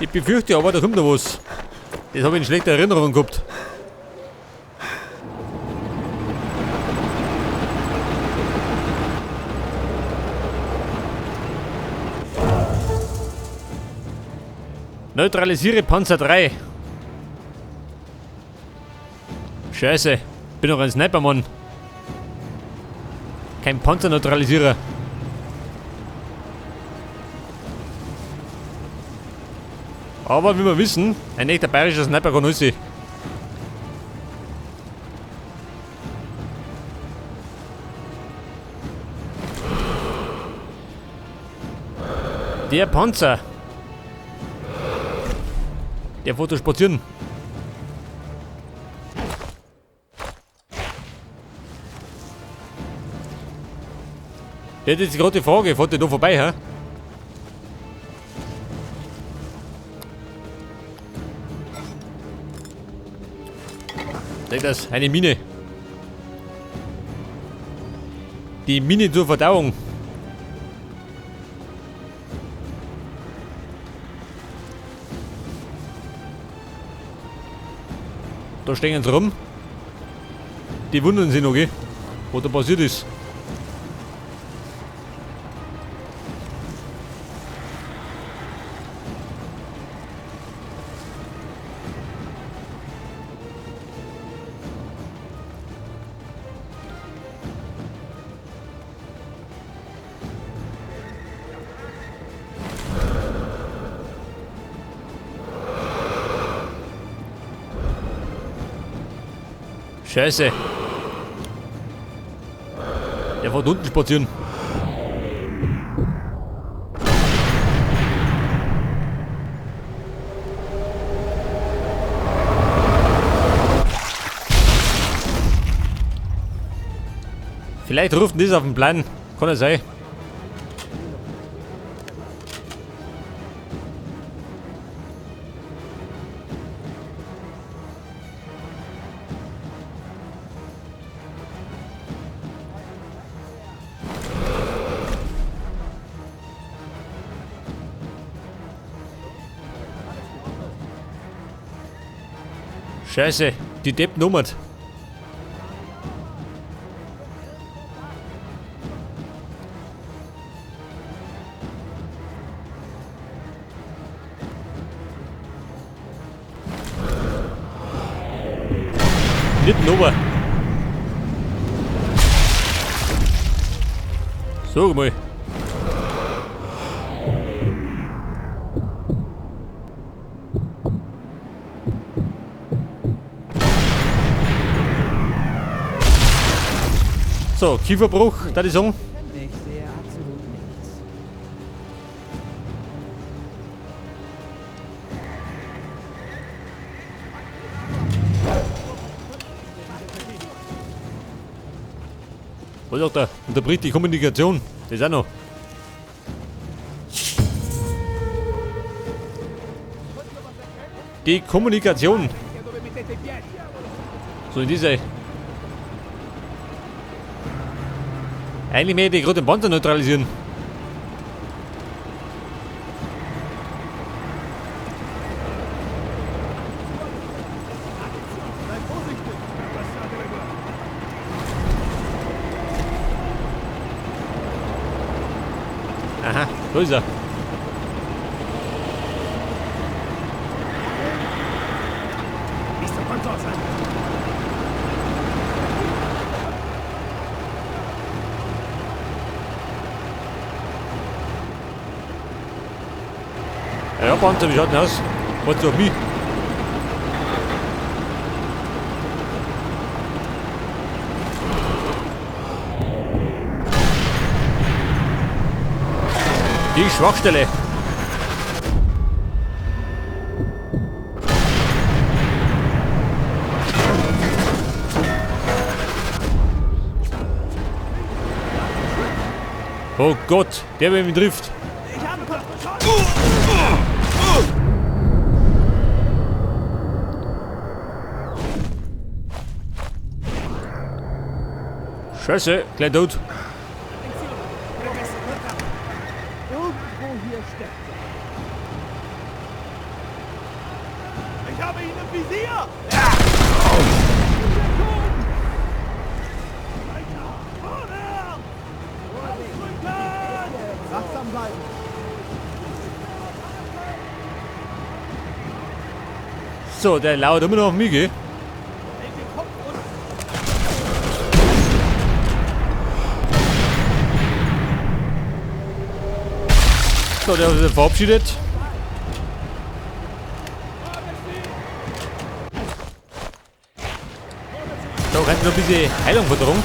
Ich befürchte aber, da kommt noch was. Das habe ich in schlechter Erinnerung gehabt. Neutralisiere Panzer 3. Scheiße, bin doch ein Snipermann. Kein Panzerneutralisierer. Aber wie wir wissen, ein echter bayerischer Sniper kann alles. Der Panzer. Der fährt da spazieren. Der hat jetzt gerade die Frage, fährt der da vorbei, hä? Seht das, eine Mine. Die Mine zur Verdauung. Da stehen sie rum. Die wundern sich noch, gell? Was da passiert ist. Scheiße. Der fährt unten spazieren. Vielleicht ruft das auf den Plan. Kann er sein. Scheiße, die Depp nummert. Nicht nummer. Sag mal. So, Kieferbruch, da die sagen. Ich sehe absolut nichts. Was sagt er? Unterbricht die Kommunikation. Das auch noch. Die Kommunikation. So in diese. Eigentlich möchte ich gerade den Panzer neutralisieren. Aha, da ist er. Ja, Panzer, wie schaut denn aus? Warte auf mich. Die Schwachstelle. Oh Gott, der wer mich trifft. Scheiße, gleich tot. Irgendwo hier steckt Ich habe ihn im Visier! Wachsam bleiben! So, der lauert immer noch auf mich, gell? So, der hat sich verabschiedet. So, kannst du noch ein bisschen Heilung verdrungen.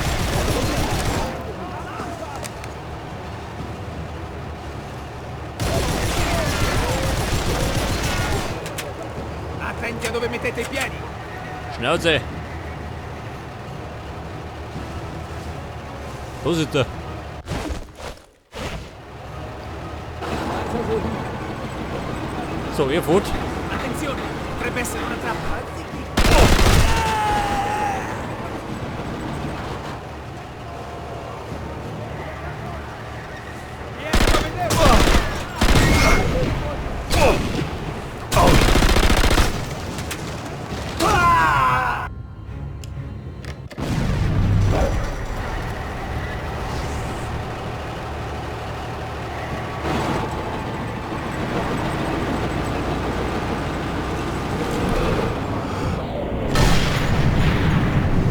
Attenti a dove mettete i piedi! Schnauze. Wo sitzt er? So, ihr fort. Attenzione! Potrebbe essere una trappola!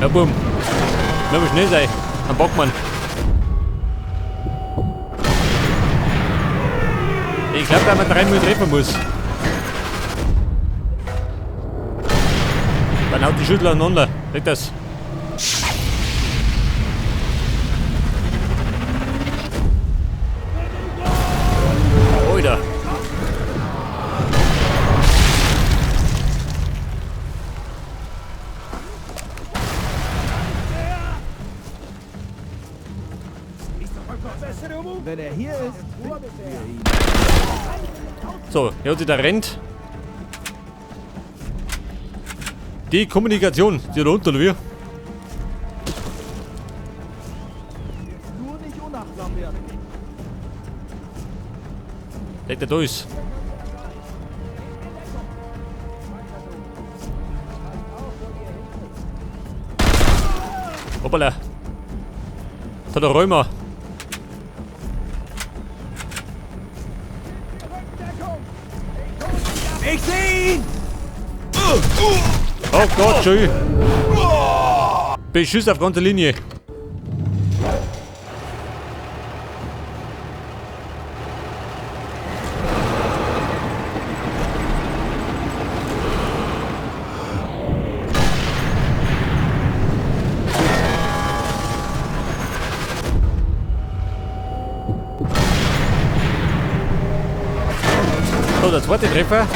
Ja, bumm. Wir müssen schnell sein. Am Bockmann. Ich glaube, dass man 3 Minuten treffen muss. Dann haut die Schüttler aneinander. Weg das. Alter. Wenn er hier ist, finden wir ihn. So, hier hat sich der rennt. Die Kommunikation, die da unten, oder wie? Nur nicht unachtsam werden. Legt er durch. Hoppala. Da hat der Römer. Ich sehe ihn! Oh Gott, schön. Beschuss auf ganzer Linie. So, der zweite Treffer.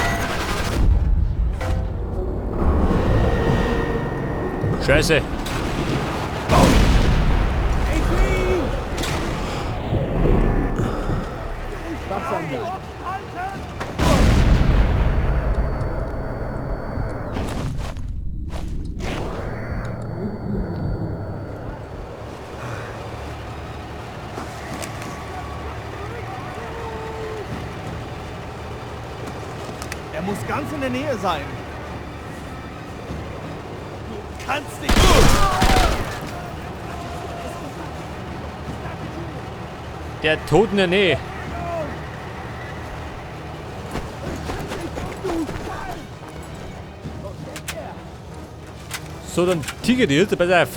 Scheiße. Wachsam bleiben. Er muss ganz in der Nähe sein. Du kannst nicht. Der Tod in der Nähe. So, dann Tiger die Hilfe, pass auf.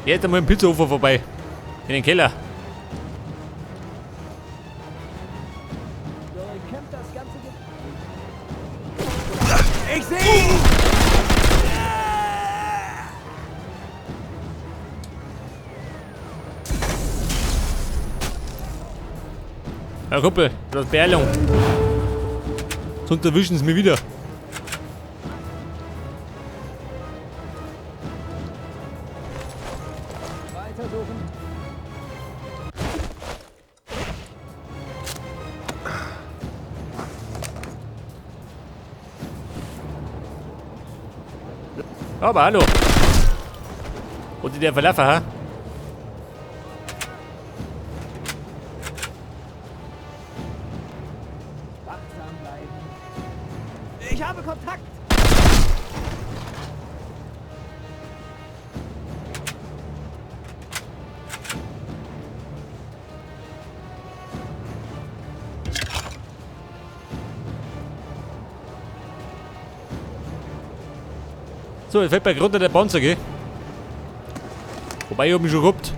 Jetzt einmal im Pizzaofen vorbei. In den Keller. Kämpft das ganze Ich sehe ihn! Herr Kuppel, das ist Beeilung. Sonst erwischen sie mich wieder. weitersuchen. Aber hallo. Und der Verlaffer, ha? Ich habe Kontakt. So, jetzt fällt bei runter der Panzer, gell? Wobei, ich hab mich schon gehabt.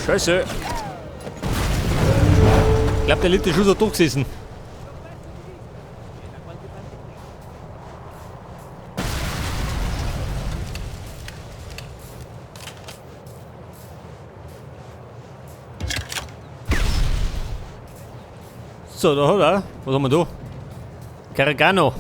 Scheiße. Ich glaube, der Lied ist schon so durchgesessen. So, da hat er. Was haben wir da? Caragano.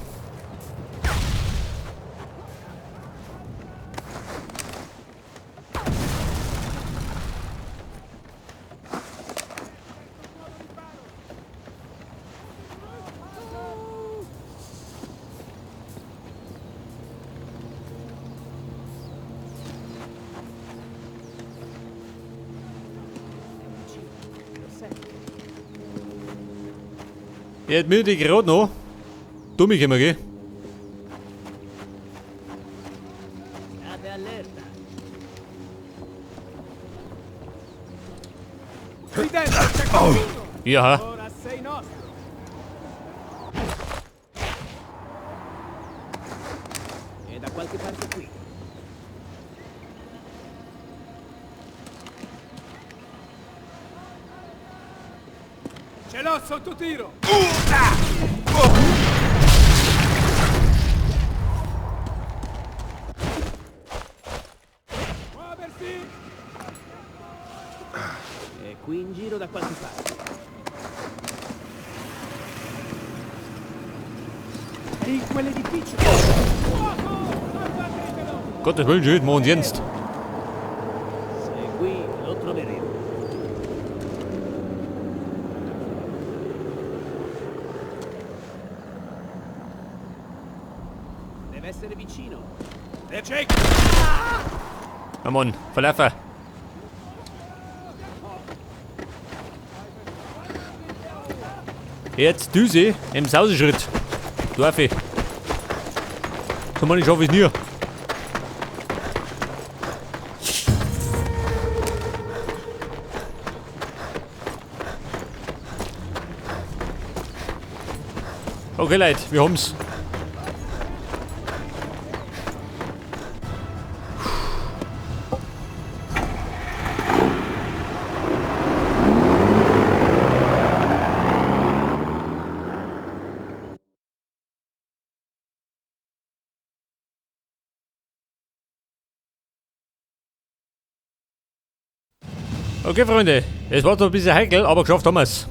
Er hat mir die gerade noch. Dumme können wir gehen. State allerta. Qui dentro c'è qualcuno! Ja. Ora sei nostro. È da qualche parte qui. Ce l'ho sotto tiro! Muoversi! È qui in giro da qualche parte. È in quell'edificio. Gottes Willen, schön, machen wir jetzt. Se è qui lo troveremo. Deve essere vicino. Der Jack! Na Mann, verlaufen. Jetzt Düse im Sauseschritt. Dorfi. So man, ich schaffe es nie. Okay Leute, wir haben's. Okay Freunde, es war zwar ein bisschen heikel, aber geschafft haben wir's.